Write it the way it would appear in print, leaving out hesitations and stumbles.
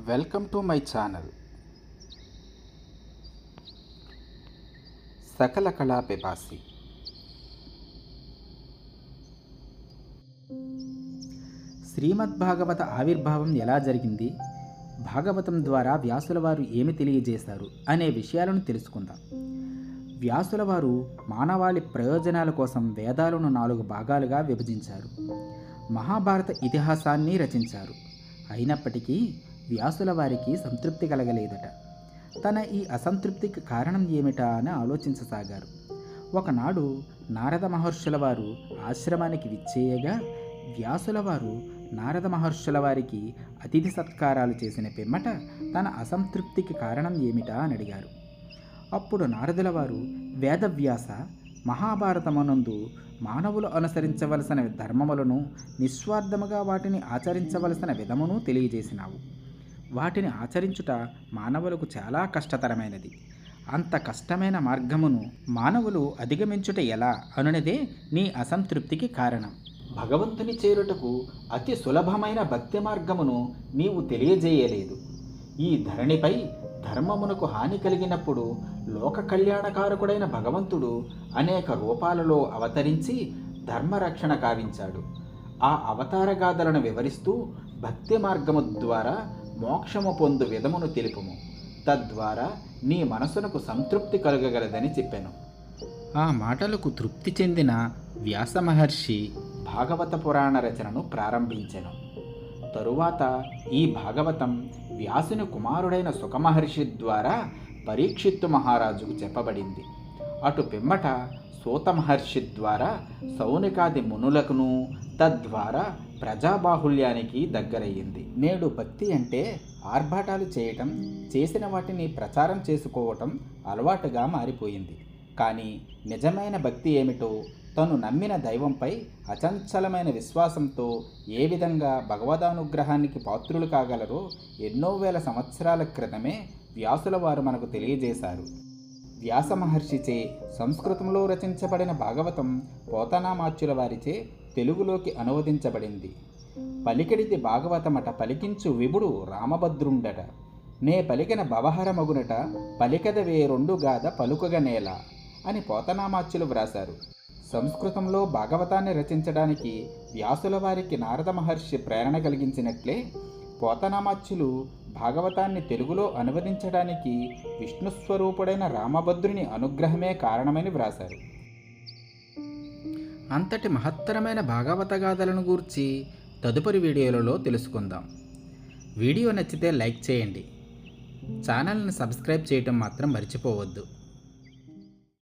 Welcome to my channel. సకల కళా పిపాసి. శ్రీమద్భాగవత ఆవిర్భావం ఎలా జరిగింది, భాగవతం ద్వారా వ్యాసుల వారు ఏమి తెలియజేశారు అనే విషయాలను తెలుసుకుందాం. వ్యాసుల వారు మానవాళి ప్రయోజనాల కోసం వేదాలను 4 భాగాలుగా విభజించారు. మహాభారత ఇతిహాసాన్ని రచించారు. అయినప్పటికీ వ్యాసుల వారికి సంతృప్తి కలగలేదట. తన ఈ అసంతృప్తికి కారణం ఏమిటా అని ఆలోచించసాగారు. ఒకనాడు నారద మహర్షుల వారు ఆశ్రమానికి విచ్చేయగా వ్యాసుల వారు నారద మహర్షుల వారికి అతిథి సత్కారాలు చేసిన పిమ్మట తన అసంతృప్తికి కారణం ఏమిటా అని అడిగారు. అప్పుడు నారదుల వారు, వేదవ్యాస, మహాభారతమునందు మానవులు అనుసరించవలసిన ధర్మములను, నిస్వార్థముగా వాటిని ఆచరించవలసిన విధమును తెలియజేసినావు. వాటిని ఆచరించుట మానవులకు చాలా కష్టతరమైనది. అంత కష్టమైన మార్గమును మానవులు అధిగమించుట ఎలా అనునదే నీ అసంతృప్తికి కారణం. భగవంతుని చేరుటకు అతి సులభమైన భక్తి మార్గమును నీవు తెలియజేయలేదు. ఈ ధరణిపై ధర్మమునకు హాని కలిగినప్పుడు లోక కళ్యాణకారకుడైన భగవంతుడు అనేక రూపాలలో అవతరించి ధర్మరక్షణ కావించాడు. ఆ అవతారగాథలను వివరిస్తూ భక్తి మార్గము ద్వారా మోక్షము పొందు విధమును తెలుపుము. తద్వారా నీ మనసునకు సంతృప్తి కలుగగలదని చెప్పాను. ఆ మాటలకు తృప్తి చెందిన వ్యాస మహర్షి భాగవత పురాణ రచనను ప్రారంభించెను. తరువాత ఈ భాగవతం వ్యాసుని కుమారుడైన సుఖమహర్షి ద్వారా పరీక్షిత్తు మహారాజుకు చెప్పబడింది. అటు పిమ్మట సూత మహర్షి ద్వారా సౌనికాది మునులకును, తద్వారా ప్రజాబాహుళ్యానికి దగ్గరయ్యింది. నేడు భక్తి అంటే ఆర్భాటాలు చేయటం, చేసిన వాటిని ప్రచారం చేసుకోవటం అలవాటుగా మారిపోయింది. కానీ నిజమైన భక్తి ఏమిటో, తను నమ్మిన దైవంపై అచంచలమైన విశ్వాసంతో ఏ విధంగా భగవదానుగ్రహానికి పాత్రులు కాగలరో ఎన్నో వేల సంవత్సరాల క్రితమే వ్యాసుల వారు మనకు తెలియజేశారు. వ్యాస మహర్షిచే సంస్కృతంలో రచించబడిన భాగవతం పోతనామాచ్యుల వారిచే తెలుగులోకి అనువదించబడింది. పలికిడిది భాగవతమట పలికించు విభుడు రామభద్రుండట, నే పలికిన భవహరమగునట పలికద వేరొండుగాద పలుకగనేల అని పోతనామాచ్యులు వ్రాశారు. సంస్కృతంలో భాగవతాన్ని రచించడానికి వ్యాసుల వారికి నారద మహర్షి ప్రేరణ కలిగించినట్లే పోతనామాచ్యులు భాగవతాన్ని తెలుగులో అనువదించడానికి విష్ణుస్వరూపుడైన రామభద్రుని అనుగ్రహమే కారణమని వ్రాశారు. అంతటి మహత్తరమైన భాగవత గాథలను గూర్చి తదుపరి వీడియోలలో తెలుసుకుందాం. వీడియో నచ్చితే లైక్ చేయండి. ఛానల్ని సబ్స్క్రైబ్ చేయటం మాత్రం మర్చిపోవద్దు.